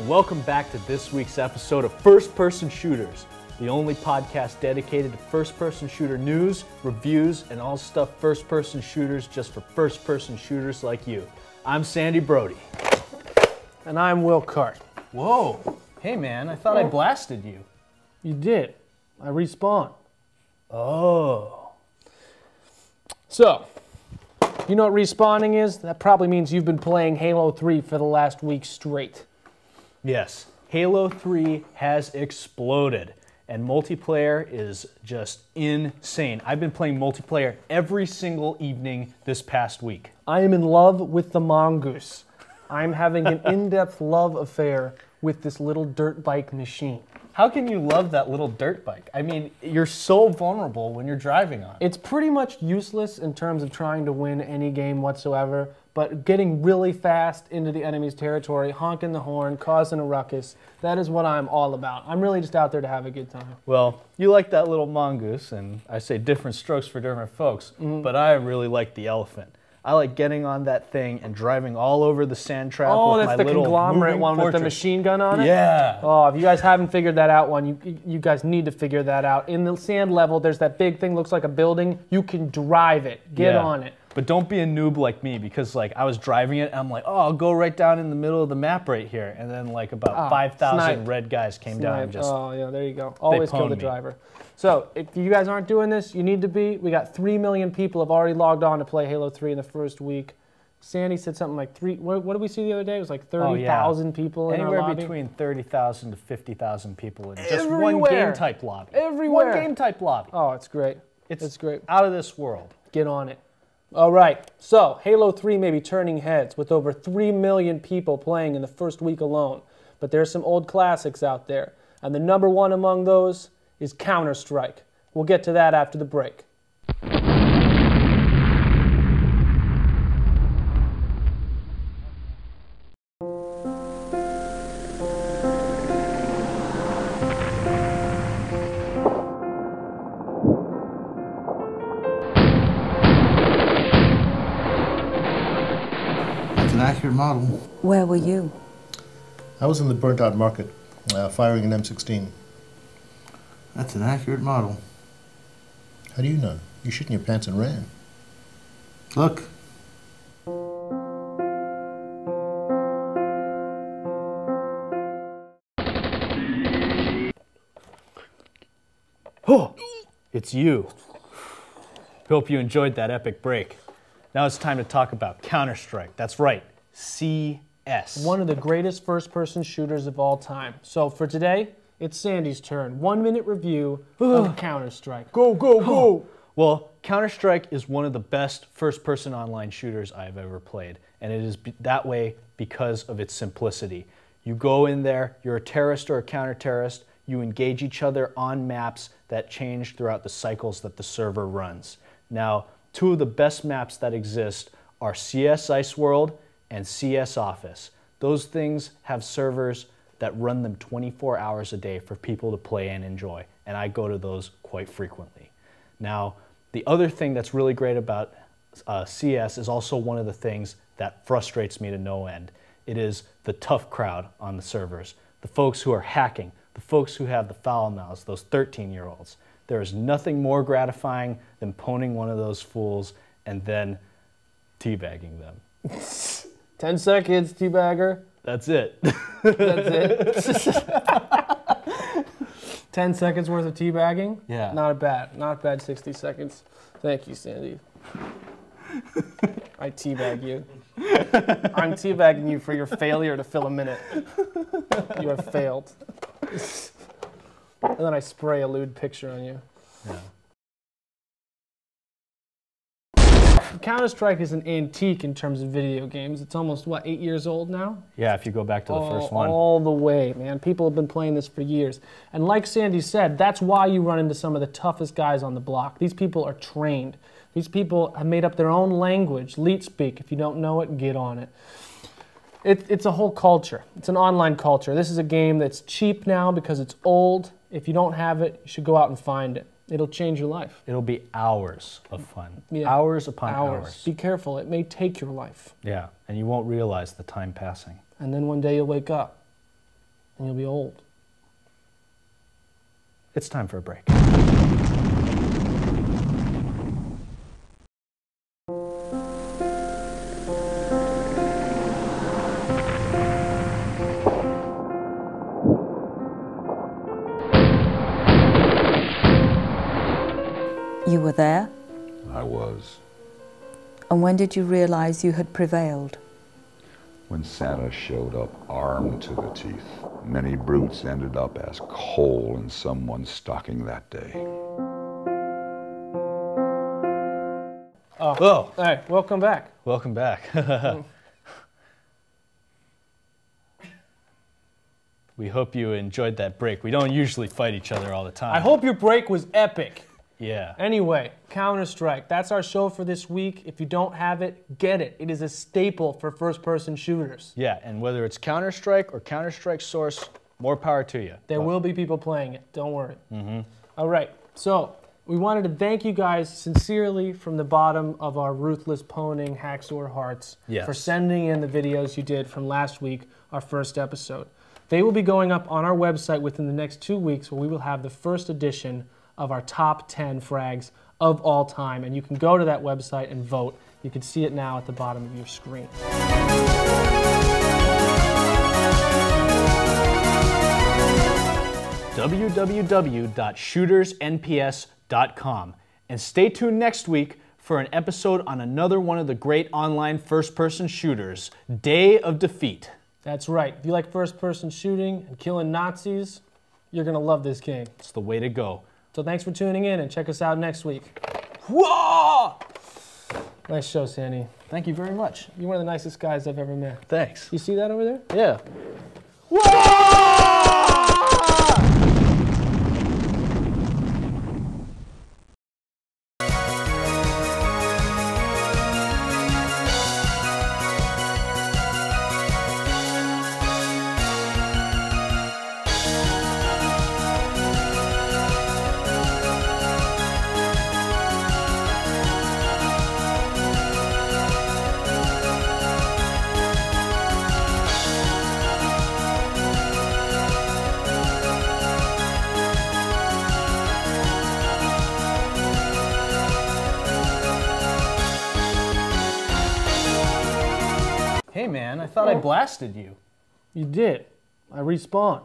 welcome back to this week's episode of First Person Shooters, the only podcast dedicated to first-person shooter news, reviews, and all stuff first-person shooters just for first-person shooters like you. I'm Sandy Brody. And I'm Will Cart. Whoa. Hey man, I thought I blasted you. You did. I respawned. Oh. So, you know what respawning is? That probably means you've been playing Halo 3 for the last week straight. Yes, Halo 3 has exploded, and multiplayer is just insane. I've been playing multiplayer every single evening this past week. I am in love with the mongoose. I'm having an in-depth love affair with this little dirt bike machine. How can you love that little dirt bike? I mean, you're so vulnerable when you're driving on it. It's pretty much useless in terms of trying to win any game whatsoever, but getting really fast into the enemy's territory, honking the horn, causing a ruckus, that is what I'm all about. I'm really just out there to have a good time. Well, you like that little mongoose, and I say different strokes for different folks, but I really like the elephant. I like getting on that thing and driving all over the sand trap with my little Oh, that's the conglomerate one with the machine gun on it? Yeah. Oh, if you guys haven't figured that out you guys need to figure that out. In the sand level, there's that big thing, looks like a building. You can drive it. Get on it. But don't be a noob like me, because like I was driving it and I'm like, oh, I'll go right down in the middle of the map right here. And then like about 5,000 red guys came down and just... Oh, yeah, there you go. Always kill the driver. So, if you guys aren't doing this, you need to be. We got 3 million people have already logged on to play Halo 3 in the first week. Sandy said something like what did we see the other day? It was like 30,000 people in our lobby. Anywhere between 30,000 to 50,000 people in just one game type lobby. Everywhere. One game type lobby. Oh, it's great. It's great. Out of this world. Get on it. All right, so Halo 3 may be turning heads with over 3 million people playing in the first week alone. But there's some old classics out there. And the number one among those is Counterstrike. We'll get to that after the break. An accurate model. Where were you? I was in the burnt out market, firing an M16. That's an accurate model. How do you know? You shit in your pants and ran. Look. Oh, it's you. Hope you enjoyed that epic break. Now it's time to talk about Counterstrike. That's right, CS. One of the greatest first-person shooters of all time. So for today, it's Sandy's turn. 1-minute review of Counterstrike. Go, go, go! Well, Counterstrike is one of the best first-person online shooters I've ever played, and it is that way because of its simplicity. You go in there, you're a terrorist or a counter-terrorist, you engage each other on maps that change throughout the cycles that the server runs. Now, two of the best maps that exist are CS Ice World and CS Office. Those things have servers that run them 24 hours a day for people to play and enjoy, and I go to those quite frequently. Now, the other thing that's really great about CS is also one of the things that frustrates me to no end. It is the tough crowd on the servers, the folks who are hacking, the folks who have the foul mouths, those 13-year-olds. There is nothing more gratifying than pwning one of those fools and then teabagging them. 10 seconds, teabagger. That's it. That's it. 10 seconds worth of teabagging? Yeah. Not bad 60 seconds. Thank you, Sandy. I teabag you. I'm teabagging you for your failure to fill a minute. You have failed. And then I spray a lewd picture on you. Yeah. Counter-Strike is an antique in terms of video games. It's almost, what, 8 years old now? Yeah, if you go back to the first one. All the way, man. People have been playing this for years. And like Sandy said, that's why you run into some of the toughest guys on the block. These people are trained. These people have made up their own language, leet speak. If you don't know it, get on it. It's a whole culture. It's an online culture. This is a game that's cheap now because it's old. If you don't have it, you should go out and find it. It'll change your life. It'll be hours of fun. Yeah. Hours upon hours. Be careful. It may take your life. Yeah, and you won't realize the time passing. And then one day you'll wake up and you'll be old. It's time for a break. You were there? I was. And when did you realize you had prevailed? When Santa showed up armed to the teeth, many brutes ended up as coal in someone's stocking that day. Oh, Whoa. hey, welcome back. Welcome back. We hope you enjoyed that break. We don't usually fight each other all the time. I hope your break was epic. Yeah. Anyway, Counterstrike, that's our show for this week. If you don't have it, get it. It is a staple for first-person shooters. Yeah, and whether it's Counterstrike or Counterstrike Source, more power to you. There will be people playing it. Don't worry. All right. So we wanted to thank you guys sincerely from the bottom of our ruthless pwning hacksaw hearts for sending in the videos you did from last week, our first episode. They will be going up on our website within the next 2 weeks, where we will have the first edition of our top 10 frags of all time. And you can go to that website and vote. You can see it now at the bottom of your screen. www.shootersnps.com. And stay tuned next week for an episode on another one of the great online first-person shooters, Day of Defeat. That's right. If you like first-person shooting and killing Nazis, you're going to love this game. It's the way to go. So thanks for tuning in, and check us out next week. Whoa! Nice show, Sandy. Thank you very much. You're one of the nicest guys I've ever met. Thanks. You see that over there? Yeah. Hey man, I thought I blasted you. You did. I respawned.